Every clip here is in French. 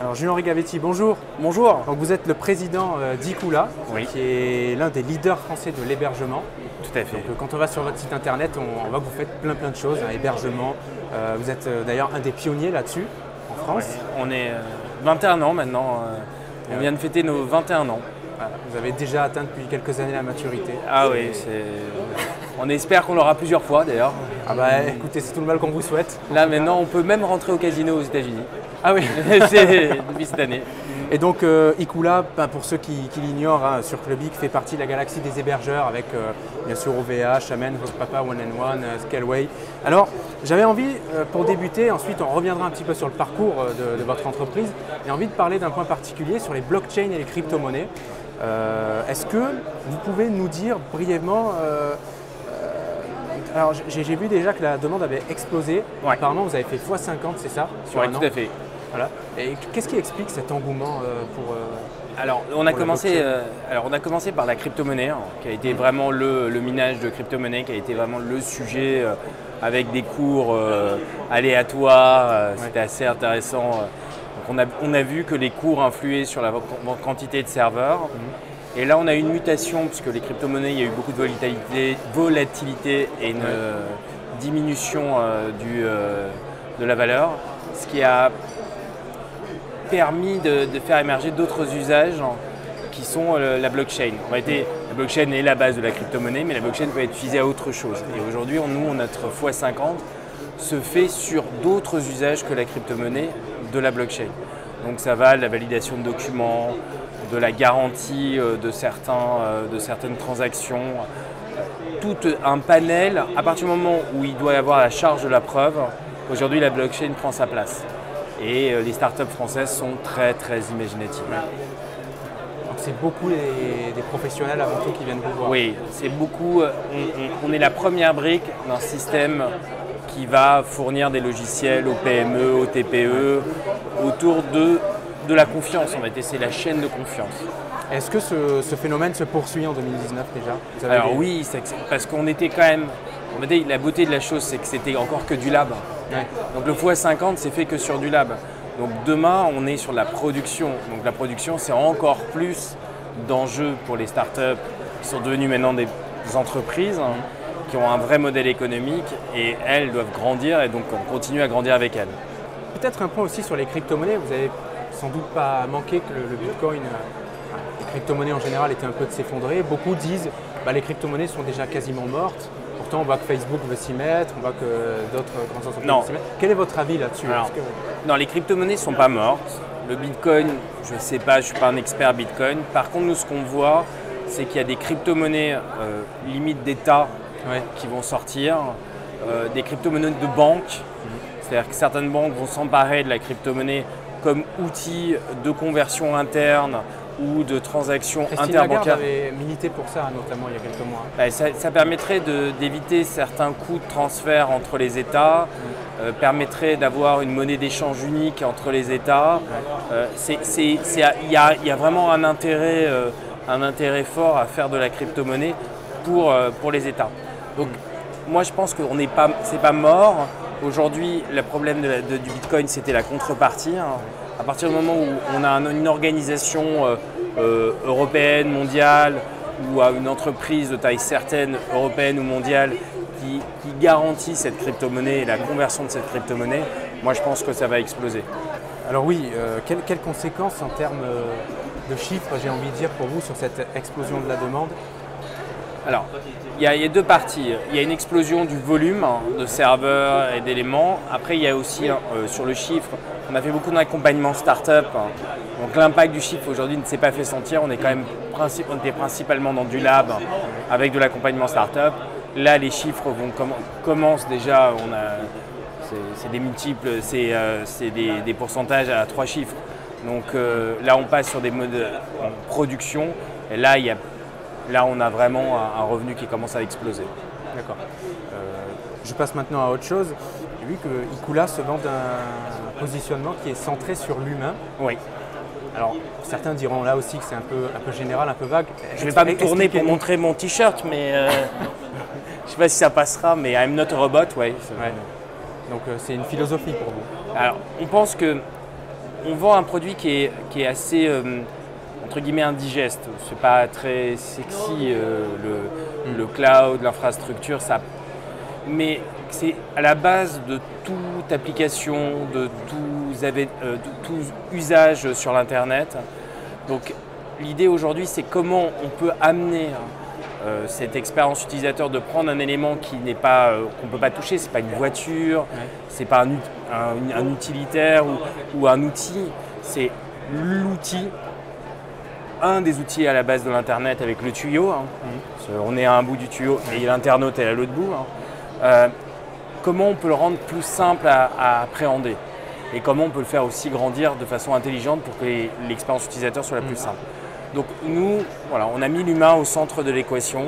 Alors Julien Rigavetti, bonjour. Bonjour. Donc vous êtes le président d'Icula, Oui. qui est l'un des leaders français de l'hébergement. Tout à fait. Donc, quand on va sur votre site internet, on voit que vous faites plein de choses, hébergement. Vous êtes d'ailleurs un des pionniers là-dessus en France. Ouais, on est 21 ans maintenant. On vient de fêter nos 21 ans. Voilà, vous avez déjà atteint depuis quelques années la maturité. Ah oui, on espère qu'on l'aura plusieurs fois d'ailleurs. Ah bah écoutez, c'est tout le mal qu'on vous souhaite. Là maintenant, on peut même rentrer au casino aux États-Unis. Ah oui. C'est depuis cette année. Et donc Icula, pour ceux qui l'ignorent, sur Clubic fait partie de la galaxie des hébergeurs avec bien sûr OVH, Amen, Hostpapa, One and One, Scaleway. Alors j'avais envie, pour débuter, ensuite on reviendra un petit peu sur le parcours de votre entreprise, et envie de parler d'un point particulier sur les blockchains et les crypto-monnaies. Est-ce que vous pouvez nous dire brièvement, alors j'ai vu déjà que la demande avait explosé, Ouais. Apparemment vous avez fait x50, c'est ça, sur Oui, un an. tout à fait. Voilà. Et qu'est-ce qui explique cet engouement pour Alors on a pour la commencé par la crypto-monnaie, qui a été vraiment le minage de crypto-monnaie, qui a été vraiment le sujet avec des cours aléatoires. C'était assez intéressant. Donc on a vu que les cours influaient sur la quantité de serveurs. Et là, on a eu une mutation, puisque les crypto-monnaies, il y a eu beaucoup de volatilité et une diminution de la valeur, ce qui a permis de faire émerger d'autres usages qui sont la blockchain. En réalité, la blockchain est la base de la crypto-monnaie, mais la blockchain peut être utilisée à autre chose. Et aujourd'hui, notre x50 se fait sur d'autres usages que la crypto-monnaie de la blockchain. Donc ça va de la validation de documents, de la garantie de certaines transactions, tout un panel. À partir du moment où il doit y avoir la charge de la preuve, aujourd'hui la blockchain prend sa place. Et les startups françaises sont très imaginatives. Donc c'est beaucoup des professionnels avant tout qui viennent vous voir. Oui, c'est beaucoup. On est la première brique d'un système qui va fournir des logiciels aux PME, aux TPE, autour de la confiance. En fait, et c'est la chaîne de confiance. Est-ce que ce phénomène se poursuit en 2019 déjà? Alors oui, parce qu'on était quand même. La beauté de la chose, c'est que c'était encore que du lab. Ouais. Donc le x50, c'est fait que sur du lab. Donc demain, on est sur la production. Donc la production, c'est encore plus d'enjeux pour les startups qui sont devenues maintenant des entreprises qui ont un vrai modèle économique, et elles doivent grandir, et donc on continue à grandir avec elles. Peut-être un point aussi sur les crypto-monnaies. Vous n'avez sans doute pas manqué que le Bitcoin, les crypto-monnaies en général étaient un peu de s'effondrer. Beaucoup disent que les crypto-monnaies sont déjà quasiment mortes. Pourtant, on voit que Facebook veut s'y mettre, on voit que d'autres grandes entreprises veulent s'y mettre. Quel est votre avis là-dessus? Non, les crypto-monnaies ne sont pas mortes. Le Bitcoin, je ne sais pas, je ne suis pas un expert Bitcoin. Par contre, nous, ce qu'on voit, c'est qu'il y a des crypto-monnaies limite d'État qui vont sortir, des crypto-monnaies de banques. C'est-à-dire que certaines banques vont s'emparer de la crypto-monnaie comme outil de conversion interne ou de transactions interbancaires. Lagarde avait milité pour ça, notamment il y a quelques mois. Ça permettrait d'éviter certains coûts de transfert entre les États, permettrait d'avoir une monnaie d'échange unique entre les États. Il y a vraiment un intérêt fort à faire de la crypto-monnaie pour les États. Donc moi je pense que c'est pas mort. Aujourd'hui, le problème du Bitcoin, c'était la contrepartie. À partir du moment où on a une organisation européenne, mondiale, ou à une entreprise de taille certaine, européenne ou mondiale, qui garantit cette crypto-monnaie et la conversion de cette crypto-monnaie, moi je pense que ça va exploser. Alors oui, quelles conséquences en termes de chiffres, j'ai envie de dire, pour vous sur cette explosion de la demande? Alors, il y a deux parties. Il y a une explosion du volume de serveurs et d'éléments. Après, il y a aussi sur le chiffre, on a fait beaucoup d'accompagnement start-up. Donc l'impact du chiffre aujourd'hui ne s'est pas fait sentir. On était principalement dans du lab avec de l'accompagnement start-up. Là, les chiffres commencent déjà. C'est des multiples, c'est des pourcentages à 3 chiffres. Donc là, on passe sur des modes en production. Et là, on a vraiment un revenu qui commence à exploser. D'accord. Je passe maintenant à autre chose. J'ai vu que Icula se vend d'un positionnement qui est centré sur l'humain. Oui. Alors, certains diront là aussi que c'est un peu général, un peu vague. Je ne vais pas me tourner pour montrer mon t-shirt, mais je ne sais pas si ça passera, mais I'm not a robot, ouais. Donc c'est une philosophie pour vous. Alors, on pense que on vend un produit qui est assez, entre guillemets, indigeste. C'est pas très sexy, le cloud, l'infrastructure, ça. Mais c'est à la base de toute application, de tout usage sur l'Internet. Donc l'idée aujourd'hui, c'est comment on peut amener cette expérience utilisateur de prendre un élément qui n'est pas, qu'on ne peut pas toucher, c'est pas une voiture, c'est pas un utilitaire ou un outil, c'est l'outil, un des outils à la base de l'Internet avec le tuyau. On est à un bout du tuyau et l'internaute est à l'autre bout. Comment on peut le rendre plus simple à appréhender et comment on peut le faire aussi grandir de façon intelligente pour que l'expérience utilisateur soit la plus simple. Donc nous, voilà, on a mis l'humain au centre de l'équation.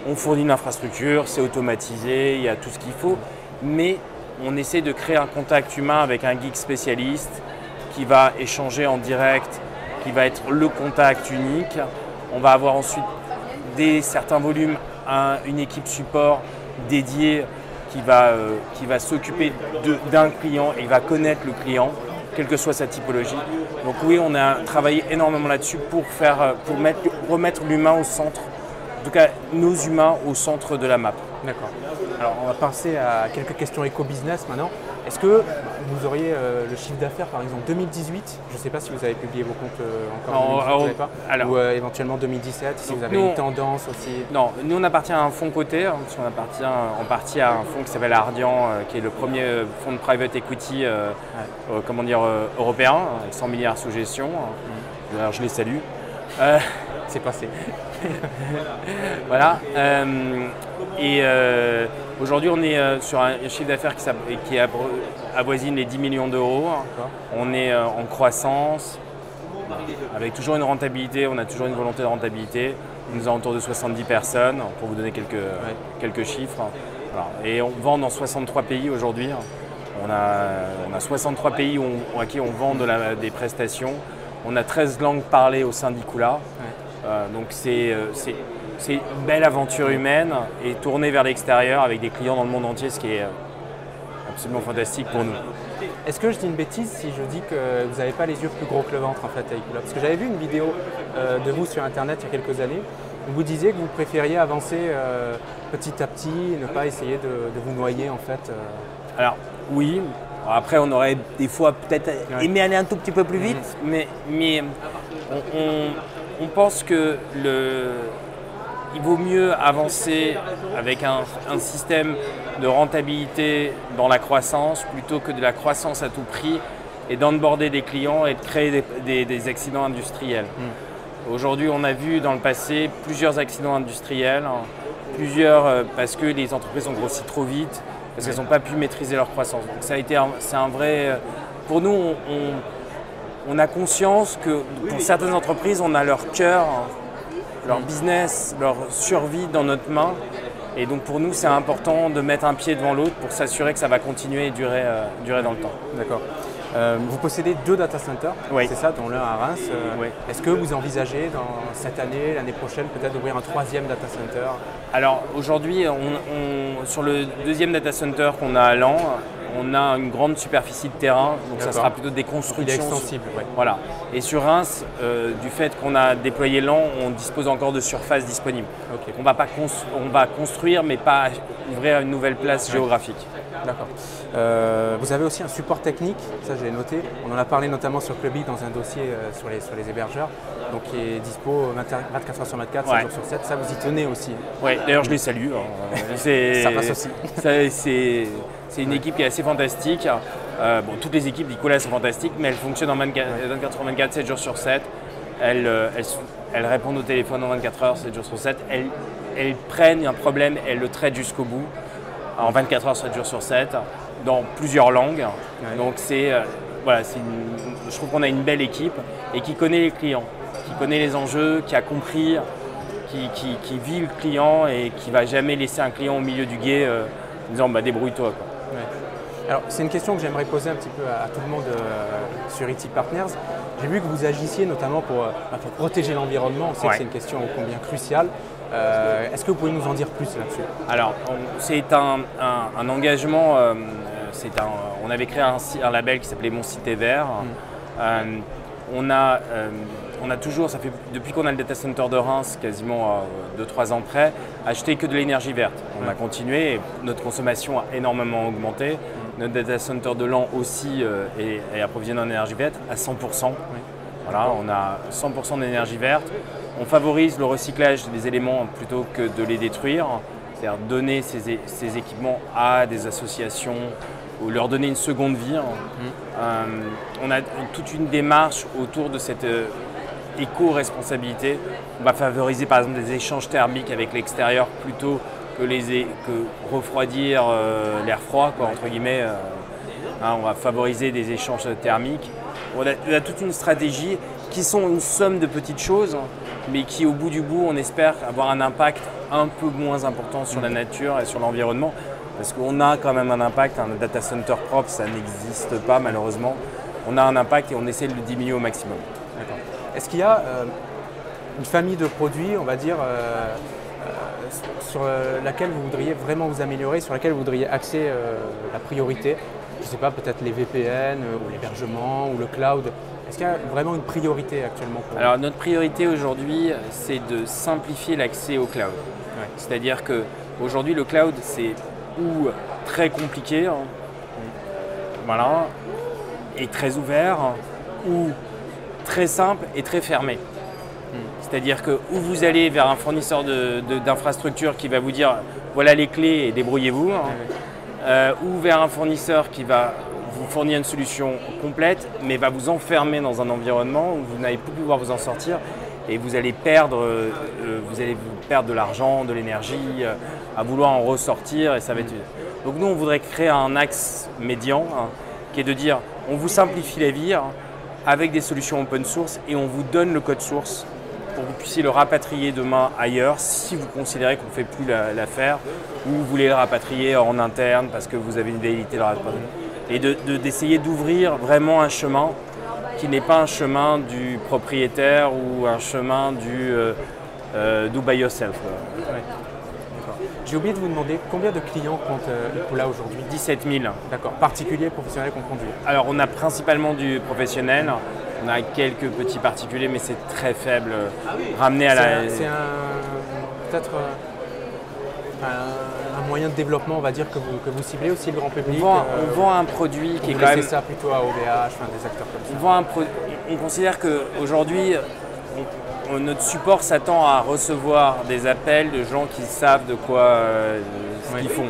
On fournit une infrastructure, c'est automatisé, il y a tout ce qu'il faut, mais on essaie de créer un contact humain avec un geek spécialiste qui va échanger en direct, qui va être le contact unique. On va avoir ensuite certains volumes, une équipe support dédiée qui va s'occuper d'un client et va connaître le client, quelle que soit sa typologie. Donc oui, on a travaillé énormément là-dessus pour remettre l'humain au centre, en tout cas nos humains au centre de la map. D'accord. Alors on va passer à quelques questions éco-business maintenant. Est-ce que vous auriez le chiffre d'affaires par exemple 2018, je ne sais pas si vous avez publié vos comptes encore, vous pas, ou éventuellement 2017, si vous avez une tendance aussi. Non, nous on appartient à un fonds coté, parce qu'on appartient en partie à un fonds qui s'appelle Ardian, qui est le premier fonds de private equity européen, avec 100 milliards sous gestion. D'ailleurs je les salue. C'est passé. Voilà. Aujourd'hui, on est sur un chiffre d'affaires qui avoisine les 10 millions d'euros. On est en croissance, avec toujours une rentabilité. On a toujours une volonté de rentabilité. Nous avons autour de 70 personnes, pour vous donner quelques chiffres. Voilà. Et on vend dans 63 pays aujourd'hui. On a 63 pays à qui on vend des prestations. On a 13 langues parlées au sein d'Icula. Donc c'est une belle aventure humaine et tournée vers l'extérieur avec des clients dans le monde entier, ce qui est absolument fantastique pour nous. Est-ce que je dis une bêtise si je dis que vous n'avez pas les yeux plus gros que le ventre en fait à Icula? Parce que j'avais vu une vidéo de vous sur internet il y a quelques années où vous disiez que vous préfériez avancer petit à petit, ne pas essayer de vous noyer en fait. Alors oui, après on aurait des fois peut-être aimé aller un tout petit peu plus vite, mais on pense que il vaut mieux avancer avec un système de rentabilité dans la croissance plutôt que de la croissance à tout prix et d'onboarder des clients et de créer des accidents industriels. Aujourd'hui, on a vu dans le passé plusieurs accidents industriels, parce que les entreprises ont grossi trop vite, parce qu'elles n'ont pas pu maîtriser leur croissance. Donc c'est un vrai... Pour nous, on a conscience que pour certaines entreprises, on a leur cœur, leur business, leur survie dans notre main. Et donc pour nous, c'est important de mettre un pied devant l'autre pour s'assurer que ça va continuer et durer dans le temps. D'accord. Vous possédez 2 data centers, c'est ça, dont l'un à Reims. Est-ce que vous envisagez dans cette année, l'année prochaine, peut-être d'ouvrir un 3e data center? Alors aujourd'hui, sur le 2e data center qu'on a à Laon, on a une grande superficie de terrain, donc ça sera plutôt des constructions. Il est extensible, Voilà. Et sur Reims, du fait qu'on a déployé Laon, on dispose encore de surface disponible. On va construire, mais pas ouvrir une nouvelle place géographique. D'accord. Vous avez aussi un support technique, ça j'ai noté. On en a parlé notamment sur Clubby dans un dossier sur les hébergeurs, donc qui est dispo 24 heures sur 24, 7 jours sur 7. Ça vous y tenez aussi? Oui, d'ailleurs je les salue. Ça passe aussi. C'est une équipe qui est assez fantastique. Toutes les équipes d'Icula sont fantastiques, mais elles fonctionnent en 24 sur 24, 7 jours sur 7. Elles répondent au téléphone en 24 heures, 7 jours sur 7. Elles prennent un problème, elles le traitent jusqu'au bout, en 24 heures, 7 jours sur 7, dans plusieurs langues. Donc je trouve qu'on a une belle équipe et qui connaît les clients, qui connaît les enjeux, qui a compris, qui vit le client et qui ne va jamais laisser un client au milieu du gué en disant débrouille-toi. Alors, c'est une question que j'aimerais poser un petit peu à tout le monde sur IT Partners. J'ai vu que vous agissiez notamment pour protéger l'environnement. On sait que c'est une question ô combien cruciale. Est-ce que vous pouvez nous en dire plus là-dessus? Alors, c'est un engagement. On avait créé un label qui s'appelait Mon Site est Vert. On a toujours, ça fait depuis qu'on a le data center de Reims, quasiment 2-3 ans près, acheté que de l'énergie verte. On a continué et notre consommation a énormément augmenté. Notre data center de Laon aussi est approvisionné en énergie verte à 100%. Voilà, on a 100% d'énergie verte. On favorise le recyclage des éléments plutôt que de les détruire, c'est-à-dire donner ces équipements à des associations ou leur donner une seconde vie. On a toute une démarche autour de cette éco-responsabilité. On va favoriser par exemple des échanges thermiques avec l'extérieur plutôt que refroidir l'air froid, quoi, entre guillemets. On va favoriser des échanges thermiques. On a toute une stratégie qui sont une somme de petites choses, mais qui au bout du bout, on espère avoir un impact un peu moins important sur la nature et sur l'environnement. Parce qu'on a quand même un impact, un data center propre, ça n'existe pas malheureusement. On a un impact et on essaie de le diminuer au maximum. D'accord. Est-ce qu'il y a une famille de produits, on va dire, sur laquelle vous voudriez vraiment vous améliorer, sur laquelle vous voudriez axer la priorité? Je ne sais pas, peut-être les VPN ou l'hébergement ou le cloud. Est-ce qu'il y a vraiment une priorité actuellement pour vous? Alors notre priorité aujourd'hui, c'est de simplifier l'accès au cloud. Ouais. C'est-à-dire qu'aujourd'hui le cloud, c'est ou très compliqué, voilà, et très ouvert, ou très simple et très fermé. C'est-à-dire que où vous allez vers un fournisseur d'infrastructure qui va vous dire voilà les clés et débrouillez-vous, ou vers un fournisseur qui va vous fournir une solution complète mais va vous enfermer dans un environnement où vous n'allez plus pouvoir vous en sortir et vous allez perdre de l'argent, de l'énergie, à vouloir en ressortir et ça va être... Donc nous on voudrait créer un axe médian qui est de dire on vous simplifie la vie avec des solutions open source et on vous donne le code source pour que vous puissiez le rapatrier demain ailleurs si vous considérez qu'on ne fait plus l'affaire ou vous voulez le rapatrier en interne parce que vous avez une velléité de le rapatrier. Et d'essayer d'ouvrir vraiment un chemin qui n'est pas un chemin du propriétaire ou un chemin du do by yourself. Ouais. J'ai oublié de vous demander combien de clients compte Ecola aujourd'hui? 17 000. D'accord. Particuliers, professionnels, confondus? Alors on a principalement du professionnel. On a quelques petits particuliers, mais c'est très faible. Ramené à la. C'est peut-être un moyen de développement, on va dire, que vous ciblez aussi le grand public. On vend un produit qui est quand même. Ça plutôt à OVH, des acteurs comme ça. On considère qu'aujourd'hui, notre support s'attend à recevoir des appels de gens qui savent de quoi ce qu'ils font.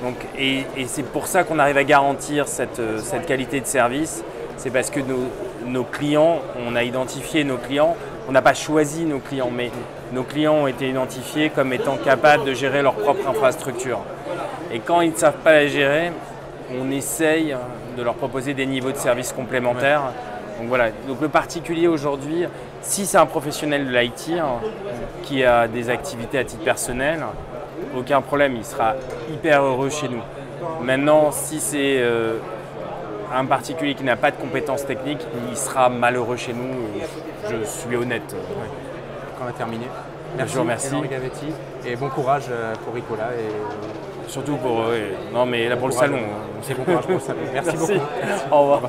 Donc, et c'est pour ça qu'on arrive à garantir cette qualité de service. C'est parce que nos clients, on a identifié nos clients, on n'a pas choisi nos clients, mais nos clients ont été identifiés comme étant capables de gérer leur propre infrastructure. Et quand ils ne savent pas la gérer, on essaye de leur proposer des niveaux de services complémentaires. Donc voilà, donc le particulier aujourd'hui, si c'est un professionnel de l'IT qui a des activités à titre personnel, aucun problème, il sera hyper heureux chez nous. Maintenant, si c'est un particulier qui n'a pas de compétences techniques, il sera malheureux chez nous, je suis honnête. On a terminé. Merci, merci. Henri Gavetti, et bon courage pour Ecola. Et surtout pour, non mais là pour le salon. C'est bon courage pour le salon. Merci beaucoup. Au revoir.